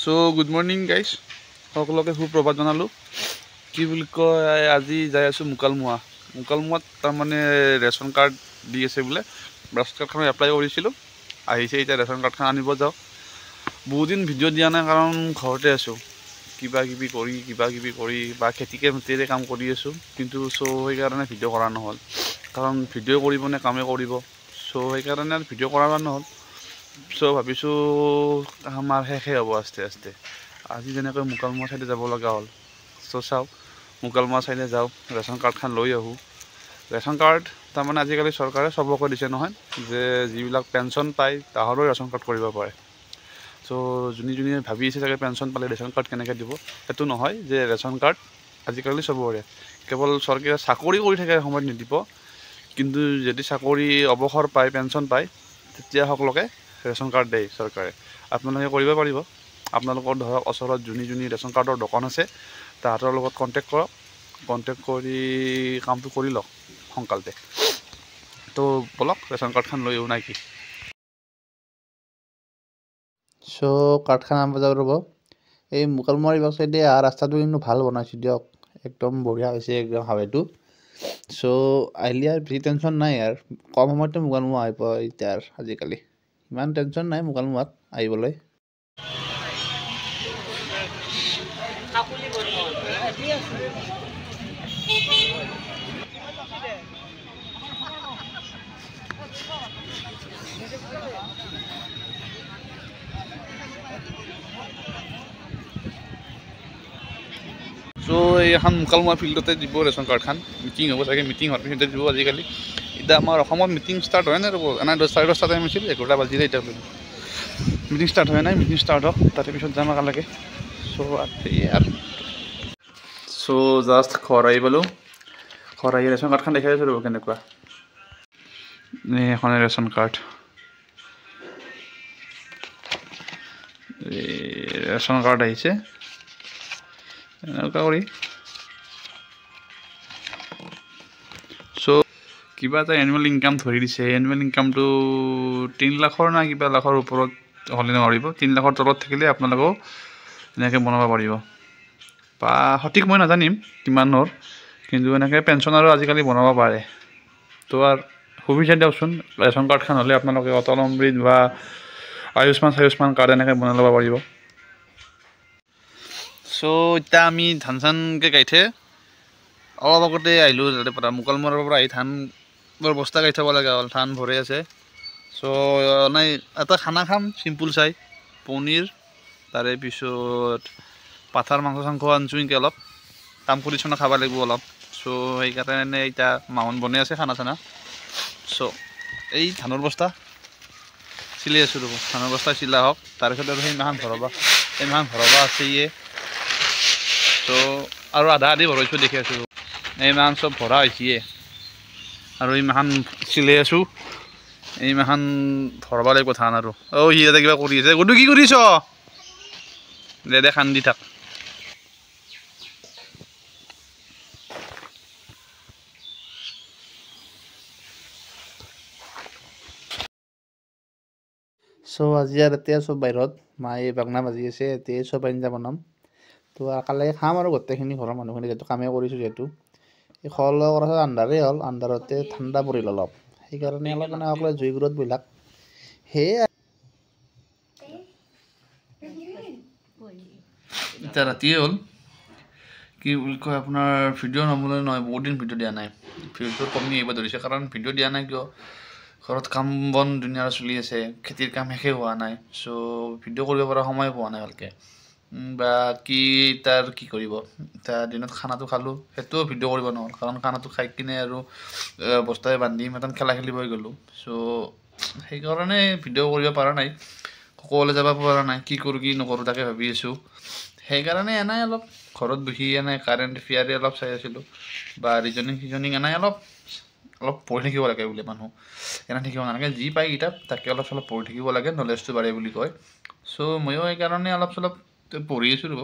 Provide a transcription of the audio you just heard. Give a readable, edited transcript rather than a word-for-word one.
So good morning guys, সকলোকে সুপ্ৰভাত জনালোঁ। কি বুলি কয়, আজি যাই আছোঁ মুকালমুৱাত তাৰমানে ৰেচন কাৰ্ড দি আছে বোলে। ৰেচন কাৰ্ডখন এপ্লাই কৰিছিলোঁ, আহিছে। এতিয়া ৰেচন কাৰ্ডখন আনিব যাওঁ। বহুত দিন ভিডিঅ' দিয়া নাই, কাৰণ ঘৰতে আছোঁ, কিবা কিবি কৰি বা খেতিৰে কাম কৰি আছোঁ। কিন্তু সেইকাৰণে ভিডিঅ' কৰা নহ'ল, কাৰণ ভিডিঅ' কৰিব নে কামেই কৰিব। সেইকাৰণে ভিডিঅ' কৰা নহ'ল। ভাবিছোঁ আমাৰ শেষে হ'ব আস্তে আস্তে। আজি যেনেকৈ মুকালমুৱা চাইডে যাব লগা হ'ল। চাওঁ, মুকালমুৱা চাইডে যাওঁ, ৰেচন কাৰ্ডখন লৈ আহোঁ। ৰেচন কাৰ্ড তাৰমানে আজিকালি চৰকাৰে চবকে দিছে নহয়, যে যিবিলাক পেঞ্চন পায় তাহাঁতেও ৰেচন কাৰ্ড কৰিব পাৰে। যোনে ভাবি আছে চাগে পেঞ্চন পালে ৰেচন কাৰ্ড কেনেকৈ দিব, সেইটো নহয়। যে ৰেচন কাৰ্ড আজিকালি চবৰে, কেৱল চৰকাৰে চাকৰি কৰি থাকে সময়ত নিদিব। কিন্তু যদি চাকৰি অৱসৰ পায়, পেঞ্চন পায়, তেতিয়া সকলোকে ৰেচন কাৰ্ড দিয়ে চৰকাৰে। আপোনালোকে কৰিব পাৰিব। আপোনালোকৰ ধৰক ওচৰত যোনে ৰেচন কাৰ্ডৰ দোকান আছে, তাহাঁতৰ লগত কণ্টেক্ট কৰক। কণ্টেক্ট কৰি কামটো কৰি লওক সোনকালতে। ব'লক ৰেচন কাৰ্ডখন লৈ আহোঁ নাকি। কাৰ্ডখন আনিব যাব ৰ'ব। এই মুকালমুৱাৰ ইবাগ চাইডে ৰাস্তাটো কিন্তু ভাল বনাইছে দিয়ক, একদম বঢ়িয়া হৈছে একদম হাৱেটো। আহিলে আৰু বেছি টেনশ্যন নাই। আৰু কম সময়তে মুকালমুৱা আহিব এতিয়া। আজিকালি ইমান টেনশ্যন নাই মুকালমুৱাত আহিবলৈ। এখন মুকালমুৱা ফিল্ডতে দিব ৰেচন কাৰ্ডখন। মিটিং হ'ব চাগে, মিটিং হোৱাৰ পিছতে দিব আজিকালি। এতিয়া আমাৰ অসমত মিটিং ষ্টাৰ্ট হয় নাই ৰ'ব, এনে 10:30 টাইম হৈছিল, 11টা বাজিলে এতিয়া মিটিং ষ্টাৰ্ট হয় নাই। মিটিং ষ্টাৰ্ট হওক, তাৰে পিছত যাম একেলগে। জাষ্ট ঘৰ আহি পালোঁ। ঘৰ আহি ৰেচন কাৰ্ডখন দেখাই আছোঁ ৰ'ব কেনেকুৱা। এখনে ৰেচন কাৰ্ড, ৰেচন কাৰ্ড আহিছে এনেকুৱা কৰি। কিবা এটা এনুৱেল ইনকাম ধৰি দিছে। এনুৱেল ইনকামটো 3 লাখৰ না কিবা লাখৰ ওপৰত হ'লে নোৱাৰিব। 3 লাখৰ তলত থাকিলে আপোনালোকেও এনেকৈ বনাব পাৰিব। বা সঠিক মই নাজানিম কিমানৰ, কিন্তু এনেকৈ পেঞ্চনাৰো আজিকালি বনাব পাৰে। আৰু সুবিধা দিয়কচোন। ৰেচন কাৰ্ডখন হ'লে আপোনালোকে অটল অমৃত বা আয়ুষ্মান কাৰ্ড এনেকৈ বনাই ল'ব পাৰিব। এতিয়া আমি ধান চানকৈ গাইঠে অলপ আগতে আহিলোঁ তাৰে পৰা, মুকালমুৱাৰ পৰা আহি ধানৰ বস্তা গাই থ'ব লগা হ'ল। ধান ভৰাই আছে। এটা খানা খাম চিম্পুল চাই, পনীৰ, তাৰে পিছত পাঠাৰ মাংস চাংস আনিছোঁ। এনেকৈ অলপ তামপুৰি চনা খাব লাগিব অলপ। সেইকাৰণে এতিয়া মাহন বনাই আছে খানা চানা। এই ধানৰ বস্তা চিলাই আছোঁ ৰ'ব। ধানৰ বস্তা চিলা হওক, তাৰপিছত আৰু সেইমাখান ভৰাব আছেয়ে। আৰু আধা আধি ভৰাইছোঁ দেখি আছোঁ। এইমাখান চব ভৰা হৈছিয়ে, আৰু এইমাখান চিলাই আছোঁ। এইমাখান ভৰাব লাগিব ধান। আৰু সি ইয়াতে কিবা কৰি আছে। গধু কি কৰিছ? দে খান্দি থাক। আজি আৰু এতিয়া চব বাহিৰত, মায়ে বাগনা বাজি আছে। এতিয়া চব আঞ্জা বনাম। একেলগে খাম আৰু গোটেইখিনি ঘৰৰ মানুহখিনি, যিহেতু কামেই কৰিছোঁ। যিহেতু এই খোৱা লোৱা কৰা আন্ধাৰেই হ'ল, আন্ধাৰতে ঠাণ্ডা পৰিল অলপ, সেইকাৰণে অলপ সকলোৱে জুইবোৰত বহিলাক। সেয়ে এতিয়া ৰাতিয়ে হ'ল। কি বুলি কয়, আপোনাৰ ভিডিঅ' নবনালে নহয়, বহুত দিন ভিডিঅ' দিয়া নাই। ভিউটো কমি আহিব ধৰিছে, কাৰণ ভিডিঅ' দিয়া নাই কিয়, ঘৰত কাম বন দুনিয়াৰ চলি আছে, খেতিৰ কাম শেষেই হোৱা নাই। ভিডিঅ' কৰিব পৰা সময় পোৱা নাই ভালকৈ। কি কৰিব, এতিয়া দিনত খানাটো খালোঁ, সেইটোও ভিডিঅ' কৰিব নহ'ল, কাৰণ খানাটো খাই কিনে আৰু বস্তাই বান্ধি মাতান খেলা খেলিবই গ'লোঁ। সেইকাৰণে ভিডিঅ' কৰিব পৰা নাই, ক'বলৈ যাব পৰা নাই। কি কৰোঁ কি নকৰোঁ তাকে ভাবি আছোঁ। সেইকাৰণে এনেই অলপ ঘৰত বহি এনেই কাৰেণ্ট এফেয়াৰে অলপ চাই আছিলোঁ, বা ৰিজনিং এনেই অলপ পঢ়ি থাকিব লাগে বোলে মানুহ। এনে থাকিব নালাগে, যি পায় কিতাপ তাকে অলপ চলপ পঢ়ি থাকিব লাগে, নলেজটো বাঢ়ে বুলি কয়। ময়ো সেইকাৰণে অলপ চলপ পঢ়ি আছোঁ ৰ'ব।